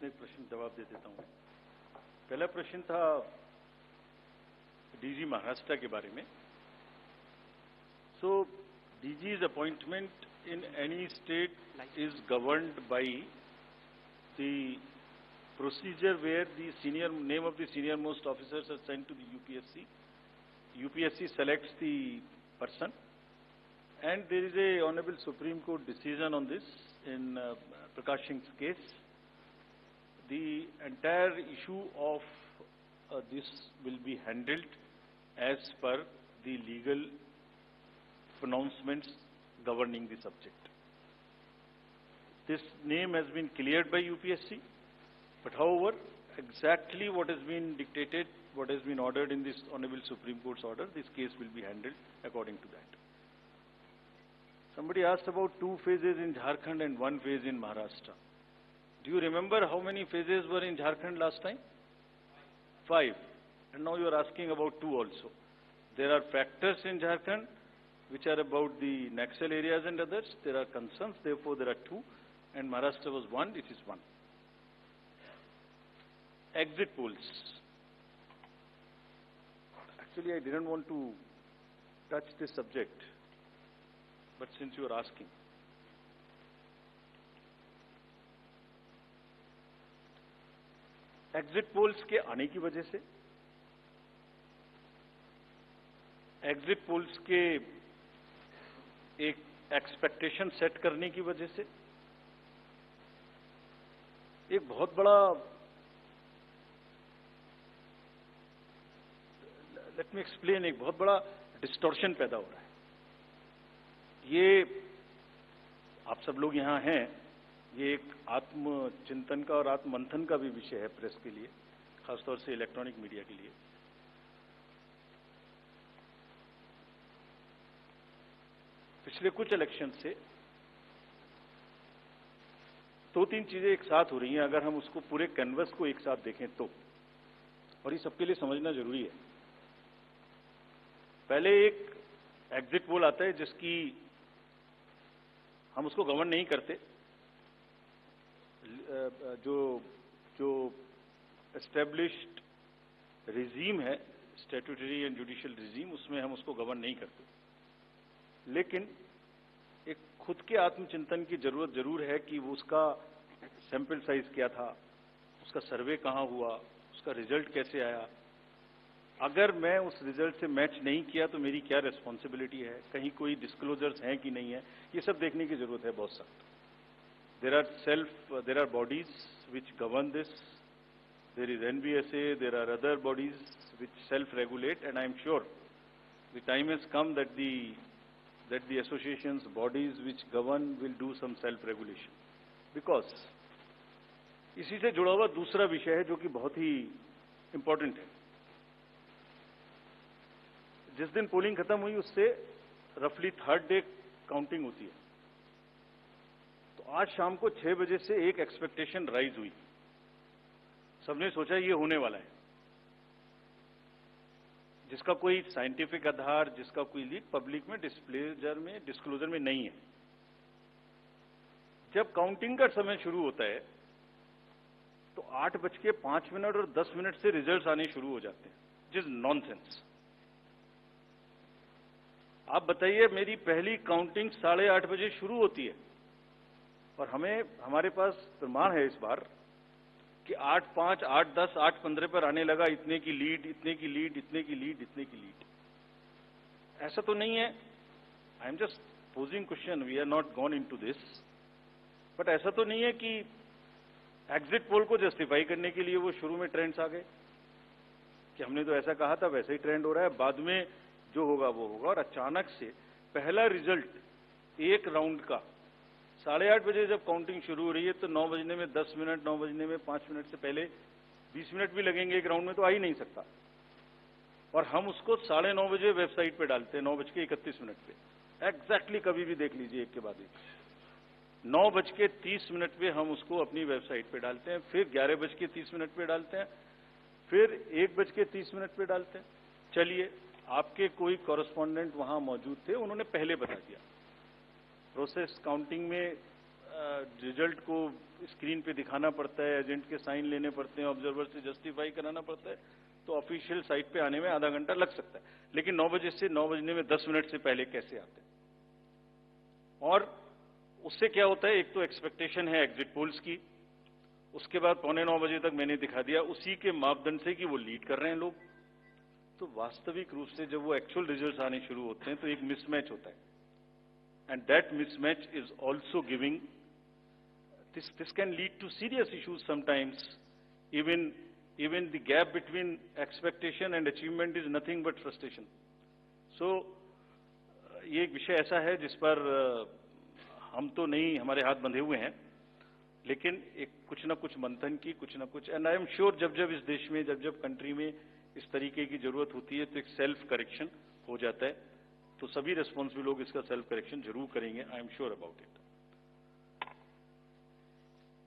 एक प्रश्न जवाब दे देता हूँ। पहला प्रश्न था डीजी महाराष्ट्र के बारे में। सो डीजी's appointment in any state is governed by the procedure where the name of the senior most officers are sent to the UPSC. UPSC selects the person, and there is a Honorable Supreme Court decision on this in Prakash Singh's case. The entire issue of this will be handled as per the legal pronouncements governing the subject. This name has been cleared by UPSC, but however, exactly what has been dictated, what has been ordered in this Honorable Supreme Court's order, this case will be handled according to that. Somebody asked about 2 phases in Jharkhand and 1 phase in Maharashtra. Do you remember how many phases were in Jharkhand last time? 5. And now you are asking about 2 also. There are factors in Jharkhand which are about the Naxal areas and others. There are concerns, therefore there are 2. And Maharashtra was 1, it is 1. Exit polls. Actually, I didn't want to touch this subject, but since you are asking. Exit polls के आने की वजह से, exit polls के एक expectation set करने की वजह से एक बहुत बड़ा, लेट मी एक्सप्लेन, एक बहुत बड़ा डिस्टॉर्शन पैदा हो रहा है। ये आप सब लोग यहां हैं, ये एक आत्मचिंतन का और आत्ममंथन का भी विषय है प्रेस के लिए, खासतौर से इलेक्ट्रॉनिक मीडिया के लिए। पिछले कुछ इलेक्शन से 2-3 चीजें एक साथ हो रही हैं, अगर हम उसको पूरे कैनवस को एक साथ देखें तो, और ये सबके लिए समझना जरूरी है। पहले एक एग्जिट पोल आता है जिसकी हम उसको गवर्न नहीं करते, जो एस्टेब्लिश्ड रिजीम है, स्टैट्यूटरी एंड जुडिशियल रिजीम, उसमें हम उसको गवर्न नहीं करते। लेकिन एक खुद के आत्मचिंतन की जरूरत जरूर है कि वो उसका सैंपल साइज क्या था, उसका सर्वे कहां हुआ, उसका रिजल्ट कैसे आया। अगर मैं उस रिजल्ट से मैच नहीं किया तो मेरी क्या रेस्पॉन्सिबिलिटी है, कहीं कोई डिस्क्लोजर्स हैं कि नहीं है, ये सब देखने की जरूरत है बहुत सख्त। There are bodies which govern this. There is NBSA, there are other bodies which self-regulate, and I am sure the time has come that the associations, bodies which govern will do some self-regulation. Because इसी से जुड़ा हुआ दूसरा विषय है जो कि बहुत ही इंपॉर्टेंट है। जिस दिन पोलिंग खत्म हुई उससे रफली 3rd डे काउंटिंग होती है। आज शाम को 6 बजे से एक एक्सपेक्टेशन राइज हुई। सबने सोचा ये होने वाला है, जिसका कोई साइंटिफिक आधार, जिसका कोई लीक पब्लिक में डिस्क्लोजर में नहीं है। जब काउंटिंग का समय शुरू होता है तो 8:05 और 10 मिनट से रिजल्ट्स आने शुरू हो जाते हैं, जिस नॉनसेंस। आप बताइए, मेरी पहली काउंटिंग 8:30 बजे शुरू होती है और हमारे पास प्रमाण है इस बार कि 8:05, 8:10, 8:15 पर आने लगा, इतने की लीड, इतने की लीड, इतने की लीड, इतने की लीड। ऐसा तो नहीं है, I am just posing question, we are not gone into this, but ऐसा तो नहीं है कि एग्जिट पोल को जस्टिफाई करने के लिए वो शुरू में ट्रेंड्स आ गए कि हमने तो ऐसा कहा था, वैसे ही ट्रेंड हो रहा है, बाद में जो होगा वो होगा। और अचानक से पहला रिजल्ट एक राउंड का 8:30 बजे जब काउंटिंग शुरू हो रही है तो 9 बजने में 10 मिनट, 9 बजने में 5 मिनट से पहले 20 मिनट भी लगेंगे एक राउंड में, तो आ ही नहीं सकता। और हम उसको 9:30 बजे वेबसाइट पे डालते हैं, 9:31 पे। एग्जैक्टली कभी भी देख लीजिए एक के बाद एक। 9:30 पे हम उसको अपनी वेबसाइट पे डालते हैं, फिर 11:30 पे डालते हैं, फिर 1:30 पे डालते हैं। चलिए, आपके कोई कॉरेस्पॉन्डेंट वहां मौजूद थे, उन्होंने पहले बता दिया। प्रोसेस काउंटिंग में रिजल्ट को स्क्रीन पे दिखाना पड़ता है, एजेंट के साइन लेने पड़ते हैं, ऑब्जर्वर से जस्टिफाई कराना पड़ता है, तो ऑफिशियल साइट पे आने में आधा घंटा लग सकता है। लेकिन 9 बजे से 9 बजने में 10 मिनट से पहले कैसे आते हैं? और उससे क्या होता है, एक तो एक्सपेक्टेशन है एग्जिट पोल्स की, उसके बाद 8:45 बजे तक मैंने दिखा दिया, उसी के मापदंड से कि वो लीड कर रहे हैं लोग। तो वास्तविक रूप से जब वो एक्चुअल रिजल्ट्स आने शुरू होते हैं तो एक मिसमैच होता है, and that mismatch is also giving, this can lead to serious issues sometimes. Even the gap between expectation and achievement is nothing but frustration. So ये एक विषय ऐसा है जिस पर हम तो नहीं, हमारे हाथ बंधे हुए हैं, लेकिन एक कुछ ना कुछ मंथन की, कुछ ना कुछ, एंड आई एम श्योर जब जब इस देश में, जब जब कंट्री में इस तरीके की जरूरत होती है तो एक सेल्फ करेक्शन हो जाता है, तो सभी रेस्पॉन्सिबल लोग इसका सेल्फ करेक्शन जरूर करेंगे, I am sure about it.